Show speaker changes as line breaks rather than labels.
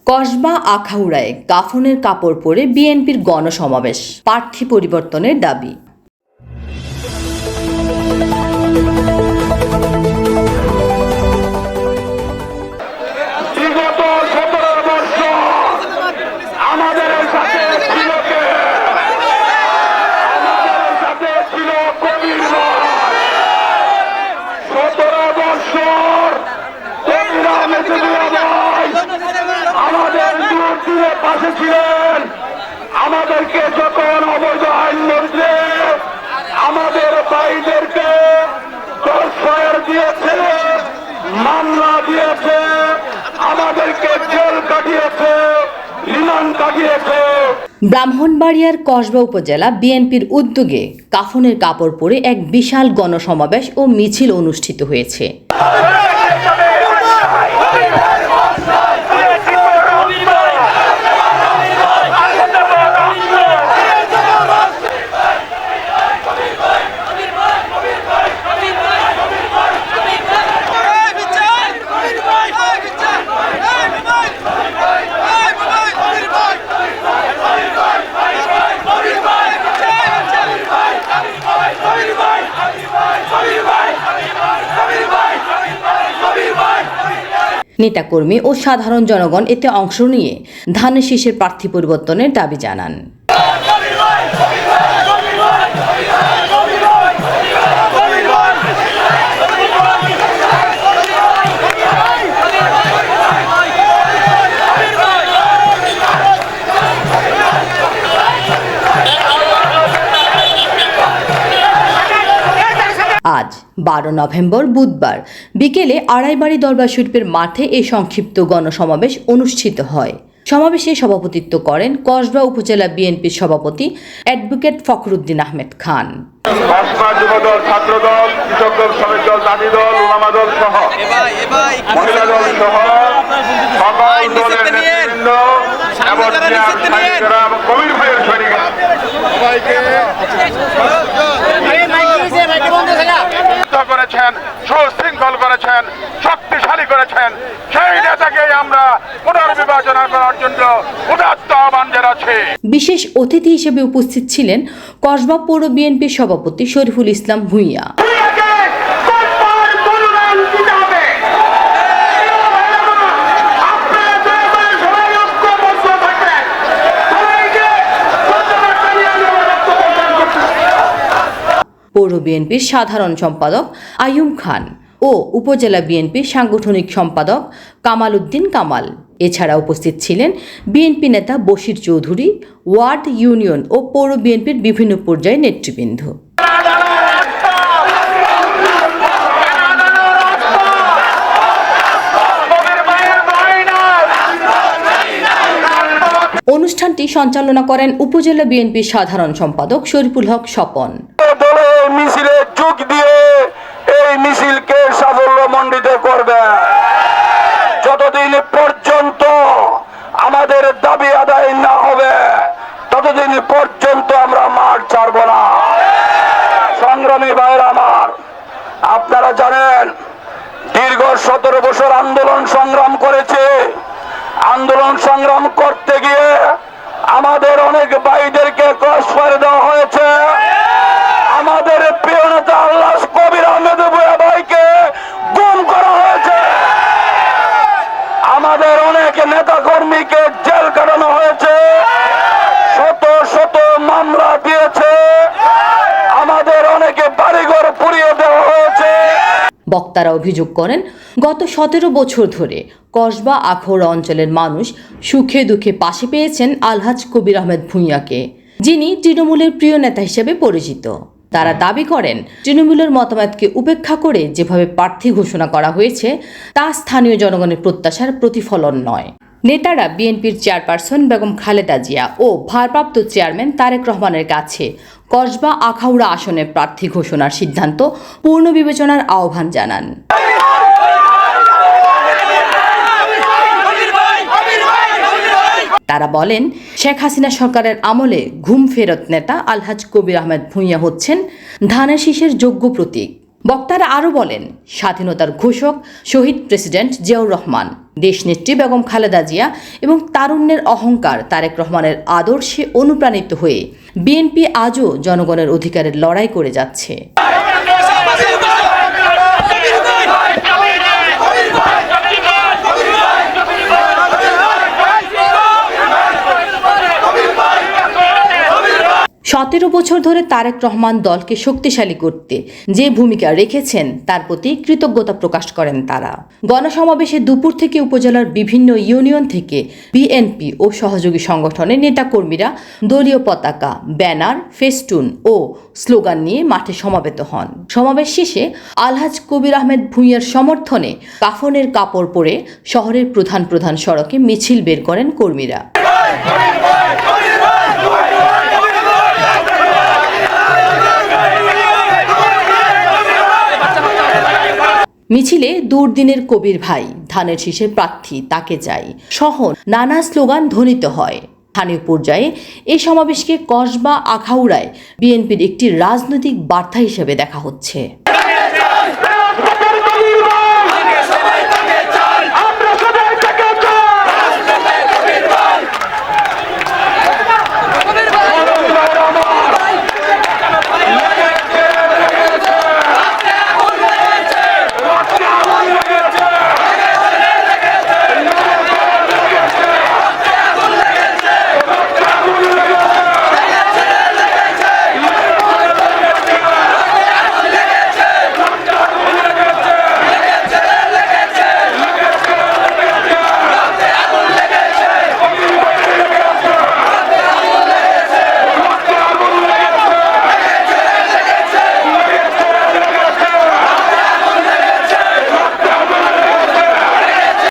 কসবা আখাউড়ায় কাফনের কাপড় পরে বিএনপির গণসমাবেশ, প্রার্থী পরিবর্তনের দাবি।
পাশে ছিলেন আমাদেরকে যখন অবৈধ আইন মন্ত্রী আমাদের ভাইদেরকে দর্শন দিয়েছে, মামলা দিয়েছে, আমাদেরকে জেল কাটিয়েছে, রিমান্ড কাটিয়েছে।
ব্রাহ্মণবাড়িয়ার কসবা উপজেলা বিএনপির উদ্যোগে কাফনের কাপড় পরে এক বিশাল গণসমাবেশ ও মিছিল অনুষ্ঠিত হয়েছে। নেতাকর্মী ও সাধারণ জনগণ এতে অংশ নিয়ে ধানের শীষের প্রার্থী পরিবর্তনের দাবি জানান। আজ 12 নভেম্বর বুধবার বিকেলে আড়াইবাড়ি দরবার শরীফের মাঠে এই সংক্ষিপ্ত গণসমাবেশ অনুষ্ঠিত হয়। সমাবেশে সভাপতিত্ব করেন কসবা উপজেলা বিএনপির সভাপতি অ্যাডভোকেট ফখরুদ্দিন আহমেদ খান।
কসবা যুবদল, ছাত্রদল, কৃষকদল, শ্রমিক দল, জাতি দল, ওলামা দল সহ মহিলা দল সহ সকল দলের নেতৃবৃন্দ এবং কবির ভাইয়ের সৈনিকরা করেছেন, সুশৃঙ্খল করেছেন, শক্তিশালী করেছেন। সেই নেতাকে আমরা পুনর্বিবেচনা করার জন্য উদাত্ত আহ্বান জানাচ্ছি।
বিশেষ অতিথি হিসেবে উপস্থিত ছিলেন কসবা পৌর বিএনপির সভাপতি শরীফুল ইসলাম ভূঁইয়া। পৌর বিএনপির সাধারণ সম্পাদক আইয়ুব খান ও উপজেলা বিএনপির সাংগঠনিক সম্পাদক কামাল উদ্দিন কামাল। এছাড়া উপস্থিত ছিলেন বিএনপি নেতা বশির চৌধুরী, ওয়ার্ড, ইউনিয়ন ও পৌর বিএনপির বিভিন্ন পর্যায়ের নেতৃবৃন্দ। অনুষ্ঠানটি সঞ্চালনা করেন উপজেলা বিএনপির সাধারণ সম্পাদক শরীফুল হক স্বপন।
মিছিলে যোগ দিয়ে এই মিছিলকে সাফল্যমণ্ডিত করবে। যতদিন পর্যন্ত আমাদের দাবি আদায় না হবে ততদিন পর্যন্ত আমরা মাঠ ছাড়ব না। সংগ্রামী ভাইরা আমার, আপনারা জানেন দীর্ঘ 17 বছর আন্দোলন সংগ্রাম করেছে। আন্দোলন সংগ্রাম করতে গিয়ে আমাদের অনেক ভাইদেরকে ক্রস ফায়ার দেওয়া হয়েছে। আমাদের প্রিয় নেতা আল্লাহ কবির আহমেদ ভূঁইয়া ভাইকে গুম করা হয়েছে। আমাদের অনেক নেতা কর্মীকে জেল কাটানো হয়েছে, শত শত মামলা দিয়েছে, আমাদের অনেকে বাড়িঘর পুড়িয়ে দেওয়া হয়েছে।
বক্তারা অভিযোগ করেন, গত 17 বছর ধরে কসবা আখাউড়া অঞ্চলের মানুষ সুখে দুঃখে পাশে পেয়েছেন আলহাজ কবির আহমেদ ভূঁইয়াকে, যিনি তৃণমূলের প্রিয় নেতা হিসেবে পরিচিত। তারা দাবি করেন, তৃণমূলের মতামতকে উপেক্ষা করে যেভাবে প্রার্থী ঘোষণা করা হয়েছে তা স্থানীয় জনগণের প্রত্যাশার প্রতিফলন নয়। নেতারা বিএনপির চেয়ারপারসন বেগম খালেদা জিয়া ও ভারপ্রাপ্ত চেয়ারম্যান তারেক রহমানের কাছে কসবা আখাউড়া আসনের প্রার্থী ঘোষণার সিদ্ধান্ত পুনর্বিবেচনার আহ্বান জানান। তারা বলেন, শেখ হাসিনা সরকারের আমলে ঘুম ফেরত নেতা আলহাজ কবির আহমেদ ভূঁইয়া হচ্ছেন ধানের শীষের যোগ্য প্রতীক। বক্তারা আরও বলেন, স্বাধীনতার ঘোষক শহীদ প্রেসিডেন্ট জিয়াউর রহমান, দেশনেত্রী বেগম খালেদা জিয়া এবং তারুণ্যের অহংকার তারেক রহমানের আদর্শে অনুপ্রাণিত হয়ে বিএনপি আজও জনগণের অধিকারের লড়াই করে যাচ্ছে। 17 বছর ধরে তারেক রহমান দলকে শক্তিশালী করতে যে ভূমিকা রেখেছেন তার প্রতি কৃতজ্ঞতা প্রকাশ করেন তারা। গণসমাবেশে দুপুর থেকে উপজেলার বিভিন্ন ইউনিয়ন থেকে বিএনপি ও সহযোগী সংগঠনের নেতাকর্মীরা দলীয় পতাকা, ব্যানার, ফেস্টুন ও স্লোগান নিয়ে মাঠে সমবেত হন। সমাবেশ শেষে আলহাজ কবির আহমেদ ভূঁইয়ার সমর্থনে কাফনের কাপড় পরে শহরের প্রধান প্রধান সড়কে মিছিল বের করেন কর্মীরা। মিছিলে দুর্দিনের কবির ভাই, ধানের শীষের প্রার্থী তাকে চাই সহ নানা স্লোগান ধ্বনিত হয়। স্থানীয় পর্যায়ে এই সমাবেশকে কসবা আখাউড়ায় বিএনপির একটি রাজনৈতিক বার্তা হিসেবে দেখা হচ্ছে।